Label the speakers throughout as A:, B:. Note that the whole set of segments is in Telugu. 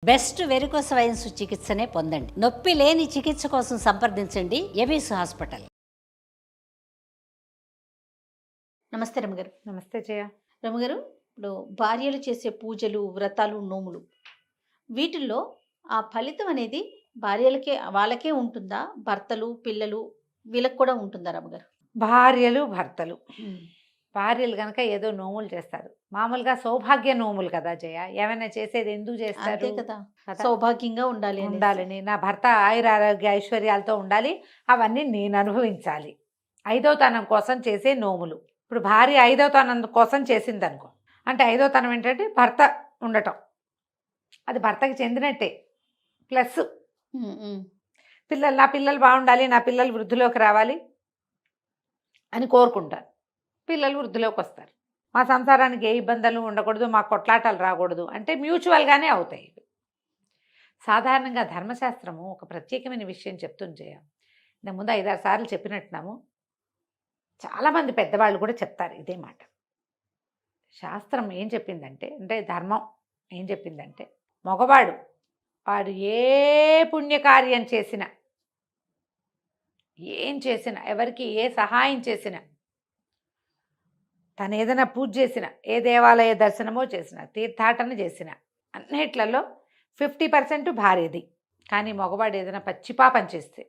A: బెస్ట్ వెరికోస్ వెయిన్స్ చికిత్సనే పొందండి. నొప్పి లేని చికిత్స కోసం సంప్రదించండి ఎబిస్ హాస్పిటల్. నమస్తే రమగారు.
B: నమస్తే జయ.
A: రమగారు, ఇప్పుడు భార్యలు చేసే పూజలు, వ్రతాలు, నోములు, వీటిల్లో ఆ ఫలితం అనేది భార్యలకే వాళ్ళకే ఉంటుందా, భర్తలు పిల్లలు వీళ్ళకి కూడా ఉంటుందా రమగారు?
B: భార్యలు భర్తలు, భార్యలు కనుక ఏదో నోములు చేస్తారు, మామూలుగా సౌభాగ్య నోములు కదా జయ. ఏమైనా చేసేది ఎందుకు చేస్తారు
A: కదా, సౌభాగ్యంగా ఉండాలని,
B: నా భర్త ఆయురారోగ్య ఐశ్వర్యాలతో ఉండాలి, అవన్నీ నేను అనుభవించాలి, ఐదోతనం కోసం చేసే నోములు. ఇప్పుడు భార్య ఐదోతనం కోసం చేసింది అనుకో, అంటే ఐదోతనం ఏంటంటే భర్త ఉండటం, అది భర్తకి చెందినట్టే. ప్లస్ నా పిల్లలు బాగుండాలి, నా పిల్లలు వృద్ధిలోకి రావాలి అని కోరుకుంటారు. పిల్లలు వృద్ధిలోకి వస్తారు, మా సంసారానికి ఏ ఇబ్బందులు ఉండకూడదు, మా కొట్లాటలు రాకూడదు అంటే మ్యూచువల్గానే అవుతాయి. సాధారణంగా ధర్మశాస్త్రము ఒక ప్రత్యేకమైన విషయం చెప్తుంది జయ. ముందు 5-6 సార్లు చెప్పినట్టున్నాము, చాలామంది పెద్దవాళ్ళు కూడా చెప్తారు ఇదే మాట. శాస్త్రం ఏం చెప్పిందంటే, ధర్మం ఏం చెప్పిందంటే, మగవాడు వాడు ఏ పుణ్యకార్యం చేసినా, ఏం చేసినా, ఎవరికి ఏ సహాయం చేసినా, తను ఏదైనా పూజ చేసిన, ఏ దేవాలయ దర్శనమో చేసిన, తీర్థాటన చేసిన, అన్నిట్లలో 50% భార్యది. కానీ మగవాడు ఏదైనా పచ్చిపాపం చేస్తే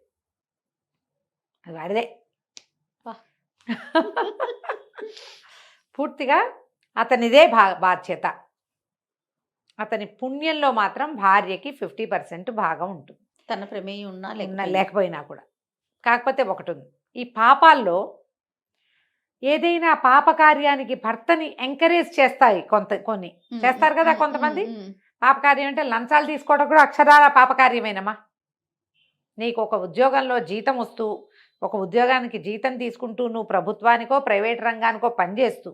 B: అది వాడిదే. పూర్తిగా అతనిదే బాధ్యత. అతని పుణ్యంలో మాత్రం భార్యకి 50% భాగం ఉంటుంది,
A: తన ప్రమేయం ఉన్నా
B: లేకపోయినా కూడా. కాకపోతే ఒకటి ఉంది, ఈ పాపాల్లో ఏదైనా పాపకార్యానికి భర్తని ఎంకరేజ్ చేస్తాయి కొన్ని చేస్తారు కదా కొంతమంది. పాపకార్యం అంటే లంచాలు తీసుకోవడం కూడా అక్షరాల పాపకార్యమేనమ్మా. నీకు ఒక ఉద్యోగంలో జీతం వస్తూ, ఒక ఉద్యోగానికి జీతం తీసుకుంటూ, నువ్వు ప్రభుత్వానికో ప్రైవేట్ రంగానికో పనిచేస్తూ,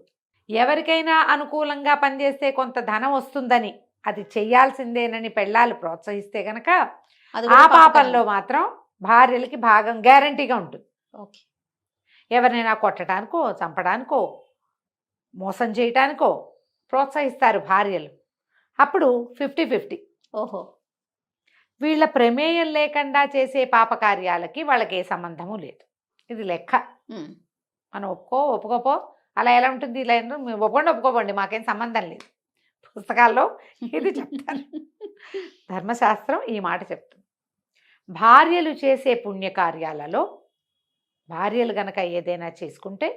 B: ఎవరికైనా అనుకూలంగా పనిచేస్తే కొంత ధనం వస్తుందని అది చెయ్యాల్సిందేనని పెళ్ళాలు ప్రోత్సహిస్తే గనక ఆ పాపంలో మాత్రం భార్యలకి భాగం గ్యారంటీగా ఉంటుంది.
A: ఓకే,
B: ఎవరినైనా కొట్టడానికో, చంపడానికో, మోసం చేయటానికో ప్రోత్సహిస్తారు భార్యలు. అప్పుడు 50-50.
A: ఓహో,
B: వీళ్ళ ప్రమేయం లేకుండా చేసే పాపకార్యాలకి వాళ్ళకి ఏ సంబంధము లేదు. ఇది లెక్క. మనం ఒప్పుకోపో, అలా ఎలా ఉంటుంది, ఇలా ఒప్పుకోండి, మాకేం సంబంధం లేదు. పుస్తకాల్లో ఇది చెప్తారు. ధర్మశాస్త్రం ఈ మాట చెప్తుంది. భార్యలు చేసే పుణ్యకార్యాలలో భార్యలు గనక ఏదైనా చేసుకుంటే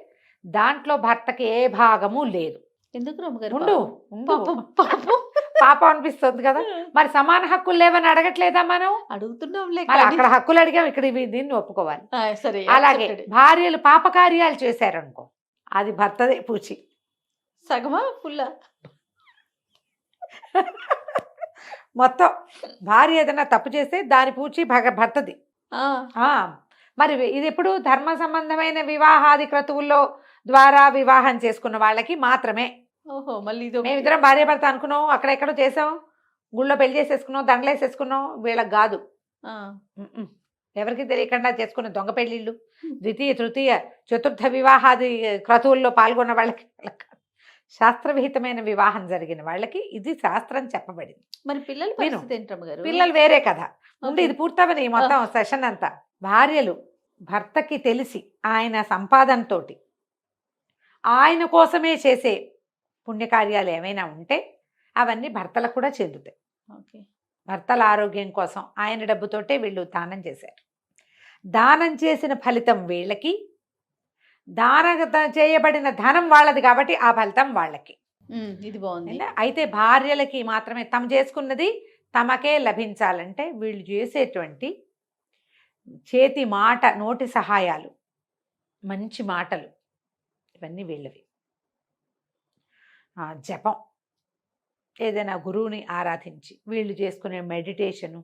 B: దాంట్లో భర్తకి ఏ భాగము లేదు.
A: ఎందుకు
B: ఉండు పాపం అనిపిస్తుంది కదా. మరి సమాన హక్కులు లేవని అడగట్లేదా మనం?
A: అడుగుతున్నాం,
B: అక్కడ హక్కులు అడిగాం, ఇక్కడ దీన్ని ఒప్పుకోవాలి.
A: సరే,
B: అలాగే భార్యలు పాపకార్యాలు చేశారనుకో, అది భర్తదే పూచి.
A: సగమా ఫుల్లా?
B: మొత్తం భార్య ఏదైనా తప్పు చేస్తే దాని పూచి భర్తది. మరి ఇది ఎప్పుడు ధర్మ సంబంధమైన వివాహాది క్రతువుల్లో ద్వారా వివాహం చేసుకున్న వాళ్ళకి మాత్రమే.
A: ఓహో, మళ్ళీ
B: మేమిద్దరం భార్య భర్త అనుకున్నాం, అక్కడెక్కడో చేసాం, గుళ్ళో పెళ్లి చేసేసుకున్నాం, దండలేసేసుకున్నాం, వీళ్ళకి కాదు. ఎవరికి తెలియకుండా చేసుకున్న దొంగ పెళ్లిళ్ళు, ద్వితీయ తృతీయ చతుర్థ వివాహాది క్రతువుల్లో పాల్గొన్న వాళ్ళకి, శాస్త్రవిహితమైన వివాహం జరిగిన వాళ్ళకి ఇది శాస్త్రం చెప్పబడింది.
A: మరి
B: పిల్లలు వేరే కథ ఉండి, ఇది పూర్తవని మొత్తం సెషన్ అంతా. భార్యలు భర్తకి తెలిసి ఆయన సంపాదనతో ఆయన కోసమే చేసే పుణ్యకార్యాలు ఏమైనా ఉంటే అవన్నీ భర్తలకు కూడా చెందుతాయి. భర్తల ఆరోగ్యం కోసం ఆయన డబ్బుతోటే వీళ్ళు దానం చేశారు. దానం చేసిన ఫలితం వీళ్ళకి, చేయబడిన ధనం వాళ్ళది కాబట్టి ఆ ఫలితం వాళ్ళకి.
A: ఇది బాగుంది.
B: అయితే భార్యలకి మాత్రమే తమ చేసుకున్నది తమకే లభించాలంటే వీళ్ళు చేసేటువంటి చేతి మాట, నోటి సహాయాలు, మంచి మాటలు, ఇవన్నీ వీళ్ళవి. జపం, ఏదైనా గురువుని ఆరాధించి వీళ్ళు చేసుకునే మెడిటేషను,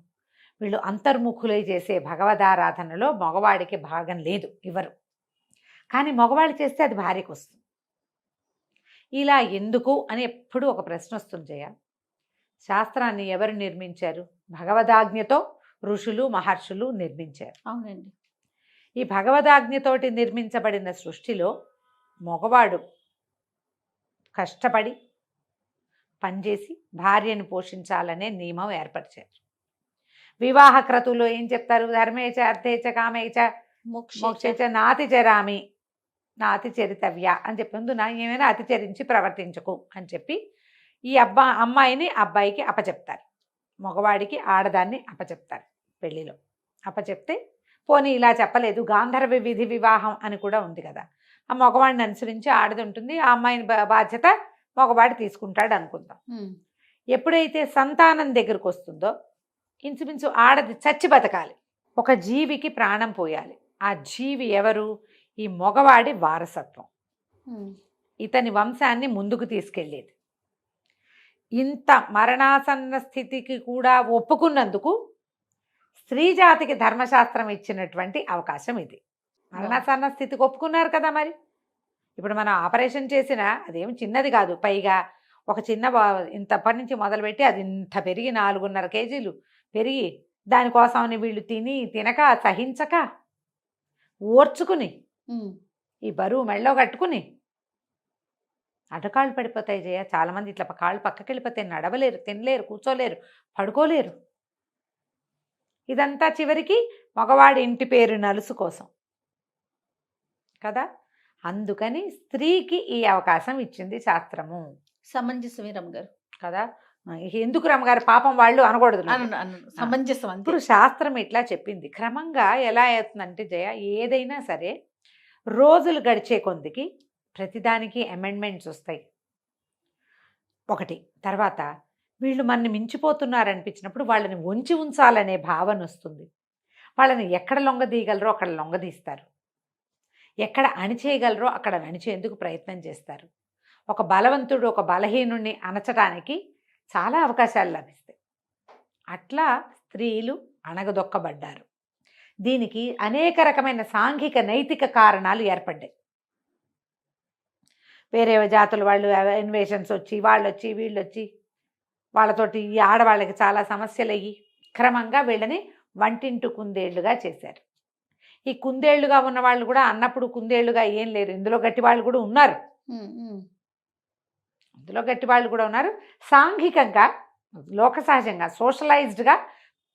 B: వీళ్ళు అంతర్ముఖులై చేసే భగవదారాధనలో మగవాడికి భాగం లేదు, ఇవ్వరు. కానీ మగవాళ్ళు చేస్తే అది భార్యకు వస్తుంది. ఇలా ఎందుకు అని ఎప్పుడూ ఒక ప్రశ్న వస్తుంది జయ. శాస్త్రాన్ని ఎవరు నిర్మించారు? భగవదాజ్ఞతో ఋషులు మహర్షులు నిర్మించారు.
A: అవునండి.
B: ఈ భగవదాజ్ఞతోటి నిర్మించబడిన సృష్టిలో మగవాడు కష్టపడి పనిచేసి భార్యను పోషించాలనే నియమం ఏర్పరిచారు. వివాహ క్రతువులో ఏం చెప్తారు? ధర్మేచ అర్థేచ కామేచ మోక్షేచ నాతి చరామి నాతి చరితవ్య అని చెప్పి ఏమైనా అతిచరించి ప్రవర్తించకు అని చెప్పి ఈ అమ్మాయిని అబ్బాయికి అప్పచెప్తారు. మగవాడికి ఆడదాన్ని అప్పచెప్తారు. పెళ్లిలో అప్పచెప్తే పోనీ ఇలా చెప్పలేదు, గాంధర్వ విధి వివాహం అని కూడా ఉంది కదా, ఆ మగవాడిని అనుసరించి ఆడది ఉంటుంది, ఆ అమ్మాయిని బాధ్యత మగవాడు తీసుకుంటాడు అనుకుందాం. ఎప్పుడైతే సంతానం దగ్గరకు వస్తుందో ఇంచుమించు ఆడది చచ్చి బతకాలి, ఒక జీవికి ప్రాణం పోయాలి. ఆ జీవి ఎవరు? ఈ మగవాడి వారసత్వం, ఇతని వంశాన్ని ముందుకు తీసుకెళ్ళేది. ఇంత మరణాసన్న స్థితికి కూడా ఒప్పుకున్నందుకు స్త్రీ జాతికి ధర్మశాస్త్రం ఇచ్చినటువంటి అవకాశం ఇది. మరణాసన్న స్థితికి ఒప్పుకున్నారు కదా. మరి ఇప్పుడు మనం ఆపరేషన్ చేసినా అదేమి చిన్నది కాదు, పైగా ఒక చిన్న ఇంతప్పటి నుంచి మొదలుపెట్టి అది ఇంత పెరిగి 4.5 కేజీలు పెరిగి దానికోసమని వీళ్ళు తినక సహించక ఓర్చుకుని ఈ బరువు మెళ్ళో కట్టుకుని అడ్డకాళ్ళు పడిపోతాయి జయ. చాలామంది ఇట్లా కాళ్ళు పక్కకి వెళ్ళిపోతాయి, నడవలేరు, తినలేరు, కూర్చోలేరు, పడుకోలేరు. ఇదంతా చివరికి మగవాడి ఇంటి పేరు నలుసు కోసం కదా. అందుకని స్త్రీకి ఈ అవకాశం ఇచ్చింది శాస్త్రము.
A: సమంజసమే రమ్మగారు
B: కదా. ఎందుకు రమ్మగారు పాపం వాళ్ళు అనకూడదు,
A: సమంజసం.
B: ఇప్పుడు శాస్త్రం ఇట్లా చెప్పింది. క్రమంగా ఎలా అవుతుందంటే జయ, ఏదైనా సరే రోజులు గడిచే కొద్దికి ప్రతిదానికి అమెండ్మెంట్స్ వస్తాయి. ఒకటి తర్వాత వీళ్ళు మనని మించిపోతున్నారనిపించినప్పుడు వాళ్ళని వంచి ఉంచాలనే భావన వస్తుంది. వాళ్ళని ఎక్కడ లొంగదీయగలరో అక్కడ లొంగదీస్తారు, ఎక్కడ అణిచేయగలరో అక్కడ అణిచేందుకు ప్రయత్నం చేస్తారు. ఒక బలవంతుడు ఒక బలహీనుణ్ణి అణచడానికి చాలా అవకాశాలు లభిస్తాయి. అట్లా స్త్రీలు అణగదొక్కబడ్డారు. దీనికి అనేక రకమైన సాంఘిక నైతిక కారణాలు ఏర్పడ్డాయి. వేరే జాతుల వాళ్ళు ఇన్వేషన్స్ వచ్చి వాళ్ళొచ్చి వీళ్ళొచ్చి వాళ్ళతోటి ఈ ఆడవాళ్ళకి చాలా సమస్యలు అయ్యి క్రమంగా వీళ్ళని వంటింటి కుందేళ్లుగా చేశారు. ఈ కుందేళ్లుగా ఉన్న వాళ్ళు కూడా అన్నప్పుడు కుందేళ్లుగా ఏం లేరు, ఇందులో గట్టి వాళ్ళు కూడా ఉన్నారు, ఇందులో గట్టి వాళ్ళు కూడా ఉన్నారు. సాంఘికంగా లోక సహజంగా సోషలైజ్డ్గా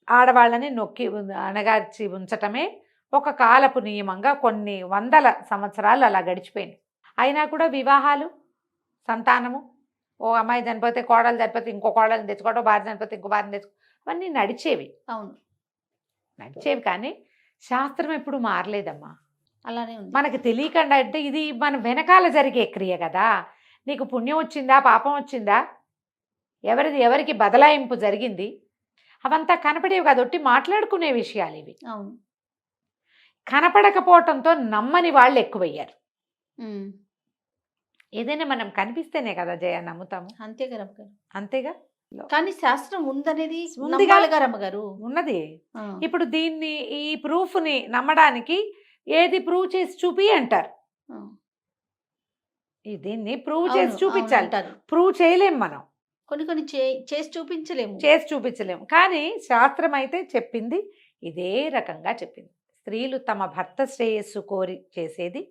B: ఆడవాళ్ళని నొక్కి అణగార్చి ఉంచటమే ఒక కాలపు నియమంగా కొన్ని వందల సంవత్సరాలు అలా గడిచిపోయింది. అయినా కూడా వివాహాలు, సంతానము, ఓ అమ్మాయి చనిపోతే కోడలు చనిపోతే ఇంకో కోడలు తెచ్చుకోవడం, భార్య చనిపోతే ఇంకో భార్యను తెచ్చుకో, అవన్నీ నడిచేవి.
A: అవును,
B: నడిచేవి. కానీ శాస్త్రం ఎప్పుడు మారలేదమ్మా.
A: అలానే ఉంది.
B: మనకి తెలియకుండా అంటే ఇది మన వెనకాల జరిగే క్రియ కదా. నీకు పుణ్యం వచ్చిందా పాపం వచ్చిందా, ఎవరికి బదలాయింపు జరిగింది, అవంతా కనపడేవి కాదు, ఒట్టి మాట్లాడుకునే విషయాలు ఇవి.
A: అవును,
B: కనపడకపోవటంతో నమ్మని వాళ్ళు ఎక్కువయ్యారు. ఏదైనా మనం కనిపిస్తేనే కదా జయ నమ్ముతాము.
A: అంతేగా రమ్మగారు.
B: అంతేగా.
A: కానీ శాస్త్రం ఉందనేది
B: ఉందిగా
A: రమ్మగారు, ఉన్నది.
B: ఇప్పుడు దీన్ని ఈ ప్రూఫ్ని నమ్మడానికి ఏది ప్రూవ్ చేసి చూపి అంటారు. దీన్ని ప్రూవ్ చేసి చూపించాలి, ప్రూవ్ చేయలేం మనం,
A: కొన్ని చేసి చూపించలేము.
B: కానీ శాస్త్రం అయితే చెప్పింది ఇదే రకంగా చెప్పింది. స్త్రీలు తమ భర్త శ్రేయస్సు కోరి చేసేది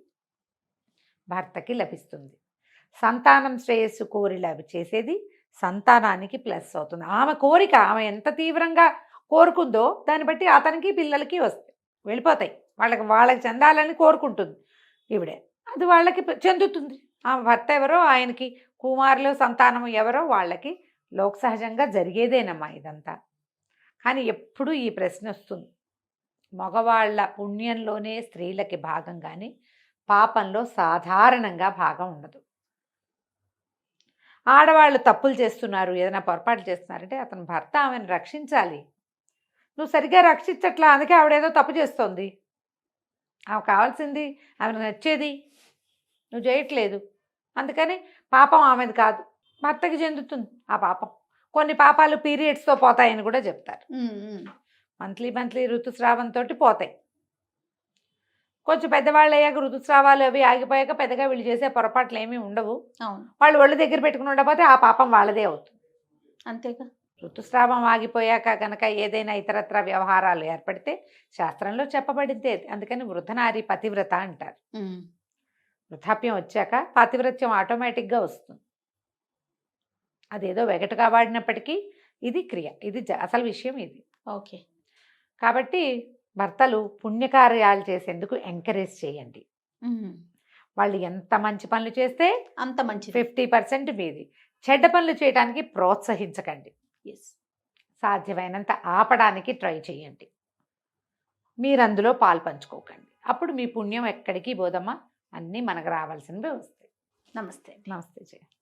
B: భర్తకి లభిస్తుంది, సంతానం శ్రేయస్సు కోరి చేసేది సంతానానికి ప్లస్ అవుతుంది. ఆమె కోరిక ఆమె ఎంత తీవ్రంగా కోరుకుందో దాన్ని బట్టి అతనికి పిల్లలకి వస్తాయి, వెళ్ళిపోతాయి. వాళ్ళకి చెందాలని కోరుకుంటుంది ఈవిడే, అది వాళ్ళకి చెందుతుంది. ఆమె భర్త ఎవరో ఆయనకి కుమారులు సంతానం ఎవరో వాళ్ళకి లోక సహజంగా జరిగేదేనమ్మా ఇదంతా. కానీ ఎప్పుడు ఈ ప్రశ్న వస్తుంది, మగవాళ్ళ పుణ్యంలోనే స్త్రీలకి భాగం కానీ పాపంలో సాధారణంగా భాగం ఉండదు. ఆడవాళ్ళు తప్పులు చేస్తున్నారు, ఏదైనా పొరపాటు చేస్తున్నారంటే అతని భర్త ఆమెను రక్షించాలి. నువ్వు సరిగ్గా రక్షించట్లా, అందుకే ఆవిడేదో తప్పు చేస్తోంది, ఆమె కావాల్సింది ఆమెను నచ్చేది నువ్వు చేయట్లేదు, అందుకని పాపం ఆమెది కాదు భర్తకి చెందుతుంది ఆ పాపం. కొన్ని పాపాలు పీరియడ్స్తో పోతాయని కూడా చెప్తారు. మంత్లీ ఋతుస్రావంతో పోతాయి. కొంచెం పెద్దవాళ్ళు అయ్యాక ఋతుస్రావాలు అవి ఆగిపోయాక పెద్దగా వీళ్ళు చేసే పొరపాట్లు ఏమీ ఉండవు. వాళ్ళు ఒళ్ళు దగ్గర పెట్టుకుని ఉండకపోతే ఆ పాపం వాళ్ళదే అవుతుంది.
A: అంతేగా.
B: ఋతుస్రావం ఆగిపోయాక కనుక ఏదైనా ఇతరత్ర వ్యవహారాలు ఏర్పడితే శాస్త్రంలో చెప్పబడిందే. అందుకని వృద్ధనారి పతివ్రత అంటారు. వృద్ధాప్యం వచ్చాక పాతివ్రత్యం ఆటోమేటిక్గా వస్తుంది. అదేదో వెగటుగా వాడినప్పటికీ ఇది క్రియ, ఇది అసలు విషయం ఇది.
A: ఓకే.
B: కాబట్టి భర్తలు పుణ్యకార్యాలు చేసేందుకు ఎంకరేజ్ చేయండి.
A: హ్మ్.
B: వాళ్ళు ఎంత మంచి పనులు చేస్తే
A: అంత మంచిది.
B: 50% మీది. చెడ్డ పనులు చేయడానికి ప్రోత్సహించకండి.
A: యెస్.
B: సాధ్యమైనంత ఆపడానికి ట్రై చేయండి. మీరు అందులో పాలు పంచుకోకండి. అప్పుడు మీ పుణ్యం ఎక్కడికి పోదమ్మా, అన్నీ మనకు రావాల్సినవి వస్తాయి.
A: నమస్తే.
B: నమస్తే జయ.